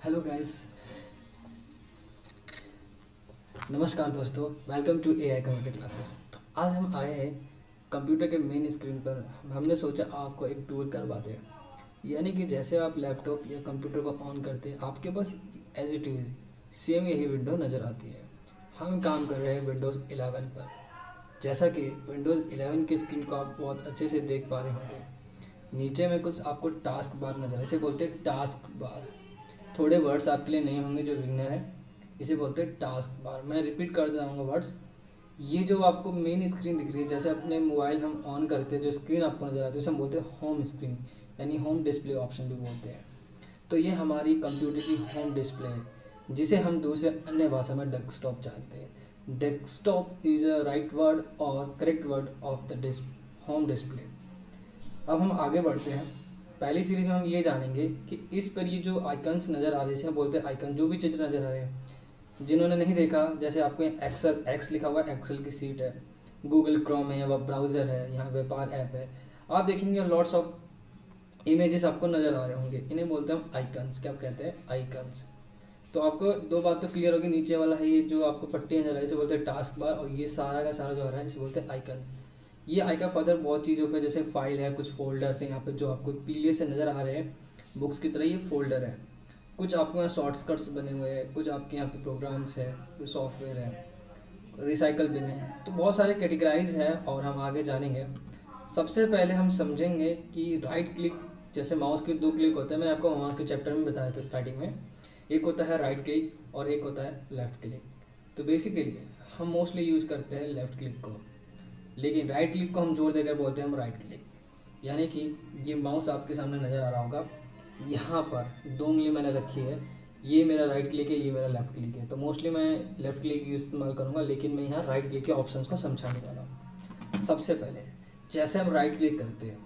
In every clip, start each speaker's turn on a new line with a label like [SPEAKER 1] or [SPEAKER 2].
[SPEAKER 1] Hello guys, नमस्कार दोस्तों। Welcome to AI computer classes. तो आज हम आए हैं कंप्यूटर के मेन स्क्रीन पर। हमने सोचा आपको एक टूर करवा दें। यानी कि जैसे आप लैपटॉप या कंप्यूटर को ऑन करते हैं, आपके पास एज इट इज़ सेम यही विंडो नज़र आती है। हम काम कर रहे हैं विंडोज़ 11 पर। जैसा कि विंडोज़ 11 की स्क्रीन को आप बहुत अच्छे से देख पा रहे होंगे, नीचे में कुछ आपको टास्क बार नज़र, इसे बोलते हैं टास्क बार। थोड़े वर्ड्स आपके लिए नहीं होंगे जो बिगनर है, इसे बोलते हैं टास्क बार। मैं रिपीट कर जाऊँगा वर्ड्स। ये जो आपको मेन स्क्रीन दिख रही है, जैसे अपने मोबाइल हम ऑन करते हैं, जो स्क्रीन आपको नज़र आती है उसे हम बोलते हैं होम स्क्रीन, यानी होम डिस्प्ले ऑप्शन भी बोलते हैं। तो ये हमारी कंप्यूटर की होम डिस्प्ले है, जिसे हम दूसरे अन्य भाषा में डेस्कटॉप जानते हैं। Desktop is a right word or correct word of the home display. अब हम आगे बढ़ते हैं। पहली सीरीज में हम ये जानेंगे कि इस पर ये जो आइकन्स नज़र आ रहे हैं, इसे हम बोलते हैं आइकन। जो भी चित्र नज़र आ रहे हैं, जिन्होंने नहीं देखा, जैसे आपको एक्सेल एक्स लिखा हुआ है, एक्सेल की सीट है, गूगल क्रोम है या वेब ब्राउज़र है, यहाँ व्यापार ऐप है, आप देखेंगे लॉट्स ऑफ इमेजेस आपको नज़र आ रहे होंगे। इन्हें बोलते हैं हम आइकन्स। क्या कहते हैं? आइकन्स। तो आपको दो बात तो क्लियर होगी, नीचे वाला है ये जो आपको पट्टी नजर आ रही है, इसे बोलते हैं टास्क बार, और ये सारा का सारा जो आ रहा है इसे बोलते हैं आइकन्स। ये आइकन फर्दर बहुत चीज़ों पे, जैसे फाइल है, कुछ फोल्डर्स हैं यहाँ पे जो आपको पीले से नज़र आ रहे हैं बुक्स की तरह, ये फोल्डर है। कुछ आपको यहाँ शॉर्टकट्स बने हुए हैं, कुछ आपके यहाँ पे प्रोग्राम्स है, कुछ सॉफ्टवेयर है, रिसाइकल बिन है। तो बहुत सारे कैटेगराइज है और हम आगे जानेंगे। सबसे पहले हम समझेंगे कि राइट क्लिक, जैसे माउस के दो क्लिक होते हैं, मैंने आपको माउस के चैप्टर में बताया था स्टार्टिंग में। एक होता है राइट क्लिक और एक होता है लेफ़्ट क्लिक। तो बेसिकली हम मोस्टली यूज़ करते हैं लेफ़्ट क्लिक को, लेकिन राइट क्लिक को हम जोर देकर बोलते हैं हम राइट क्लिक। यानी कि ये माउस आपके सामने नज़र आ रहा होगा, यहाँ पर दो उंगली मैंने रखी है, ये मेरा राइट क्लिक है, ये मेरा लेफ़्ट क्लिक है। तो मोस्टली मैं लेफ़्ट क्लिक इस्तेमाल करूँगा, लेकिन मैं यहाँ राइट क्लिक के ऑप्शंस को समझाने वाला हूँ। सबसे पहले जैसे हम राइट क्लिक करते हैं,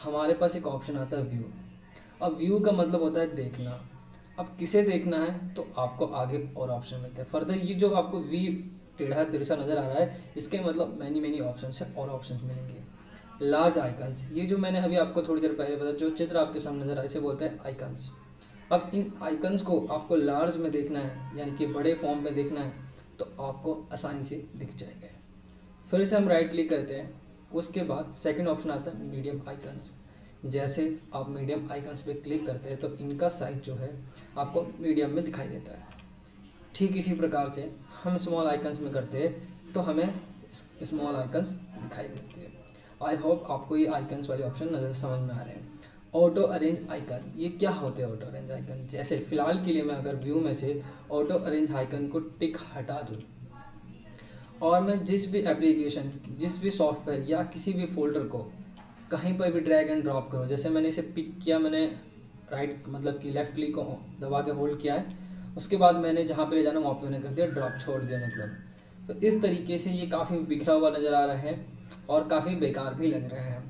[SPEAKER 1] हमारे पास एक ऑप्शन आता है व्यू। अब व्यू का मतलब होता है देखना। अब किसे देखना है, तो आपको आगे और ऑप्शन मिलते हैं फर्दर। ये जो आपको वी टेढ़ा तिरछा नज़र आ रहा है, इसके मतलब मैनी मैनी ऑप्शन है और ऑप्शन मिलेंगे। लार्ज आइकन्स, ये जो मैंने अभी आपको थोड़ी देर पहले बताया, जो चित्र आपके सामने नजर आए, इसे बोलते हैं आइकन्स। अब इन आइकन्स को आपको लार्ज में देखना है, यानी कि बड़े फॉर्म में देखना है, तो आपको आसानी से दिख जाएगा। फिर से हम राइट क्लिक करते हैं, उसके बाद सेकंड ऑप्शन आता है मीडियम आइकन्स। जैसे आप मीडियम आइकन्स पे क्लिक करते हैं, तो इनका साइज जो है आपको मीडियम में दिखाई देता है। ठीक इसी प्रकार से हम स्मॉल आइकन्स में करते हैं, तो हमें स्मॉल आइकन्स दिखाई देते हैं। आई होप आपको ये आइकन्स वाले ऑप्शन नज़र समझ में आ रहे हैं। ऑटो अरेंज आइकन, ये क्या होते हैं ऑटो अरेंज आइकन? जैसे फिलहाल के लिए मैं अगर व्यू में से ऑटो अरेंज आइकन को टिक हटा दूँ, और मैं जिस भी एप्लीकेशन, जिस भी सॉफ्टवेयर या किसी भी फोल्डर को कहीं पर भी ड्रैग एंड ड्रॉप करो, जैसे मैंने इसे पिक किया, मैंने राइट मतलब कि लेफ़्ट क्लिक को दबा के होल्ड किया है, उसके बाद मैंने जहाँ पे ले जाना वहाँ पे मैंने कर दिया ड्रॉप, छोड़ दिया मतलब। तो इस तरीके से ये काफ़ी बिखरा हुआ नज़र आ रहा है और काफ़ी बेकार भी लग रहा है।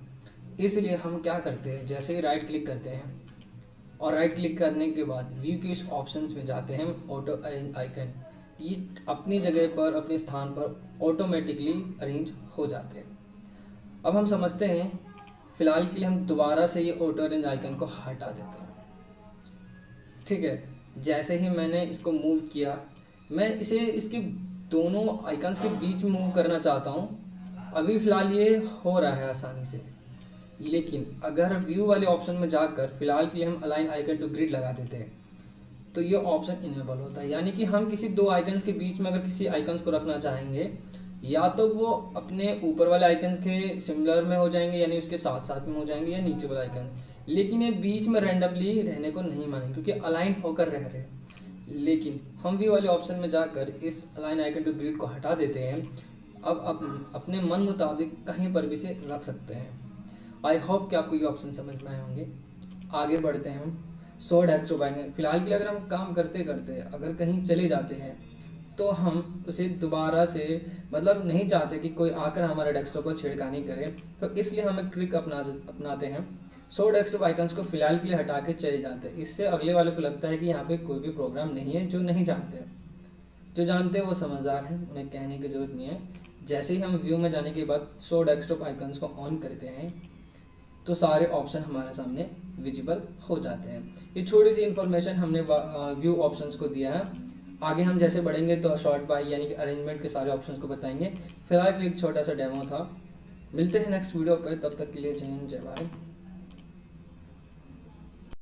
[SPEAKER 1] इसलिए हम क्या करते हैं, जैसे ही राइट क्लिक करते हैं और राइट क्लिक करने के बाद व्यू के इस ऑप्शंस में जाते हैं, ऑटो अरेंज आइकन, ये अपनी जगह पर, अपने स्थान पर ऑटोमेटिकली अरेंज हो जाते हैं। अब हम समझते हैं, फिलहाल के लिए हम दोबारा से ये ऑटो अरेंज आइकन को हटा देते हैं। ठीक है, जैसे ही मैंने इसको मूव किया, मैं इसे इसके दोनों आइकन्स के बीच में मूव करना चाहता हूँ। अभी फ़िलहाल ये हो रहा है आसानी से, लेकिन अगर व्यू वाले ऑप्शन में जाकर फ़िलहाल के लिए हम अलाइन आइकन टू ग्रिड लगा देते हैं, तो ये ऑप्शन इनेबल होता है। यानी कि हम किसी दो आइकन्स के बीच में अगर किसी आइकन्स को रखना चाहेंगे, या तो वो अपने ऊपर वाले आइकन्स के सिमिलर में हो जाएंगे, यानी उसके साथ साथ में हो जाएंगे, या नीचे वाले आइकन, लेकिन ये बीच में रैंडमली रहने को नहीं मानेंगे क्योंकि अलाइन होकर रह रहे हैं। लेकिन हम व्यू वाले ऑप्शन में जाकर इस अलाइन आइकन टू ग्रिड को हटा देते हैं। अब अपने मन मुताबिक कहीं पर भी इसे रख सकते हैं। आई होप कि आपको ये ऑप्शन समझ में आए होंगे। आगे बढ़ते हैं हम। सो डेस्कटॉप आएंगे, फिलहाल के लिए अगर हम काम करते करते अगर कहीं चले जाते हैं, तो हम उसे दोबारा से मतलब नहीं चाहते कि कोई आकर हमारे डेस्कटॉप को छेड़खानी करे, तो इसलिए हम एक ट्रिक अपनाते हैं। सो डेस्कटॉप आइकन्स को फिलहाल के लिए हटा के चले जाते हैं। इससे अगले वाले को लगता है कि यहाँ पे कोई भी प्रोग्राम नहीं है। जो नहीं जानते, जो जानते हैं वो समझदार हैं, उन्हें कहने की ज़रूरत नहीं है। जैसे ही हम व्यू में जाने के बाद सो डेस्कटॉप आइकन्स को ऑन करते हैं, तो सारे ऑप्शन हमारे सामने विजिबल हो जाते हैं। ये छोटी सी इन्फॉर्मेशन हमने व्यू ऑप्शंस को दिया है। आगे हम जैसे बढ़ेंगे तो शॉर्ट बाय यानी कि अरेंजमेंट के सारे ऑप्शंस को बताएंगे। फिलहाल के लिए एक छोटा सा डेमो था। मिलते हैं नेक्स्ट वीडियो पे, तब तक के लिए जय हिंद जय भारत।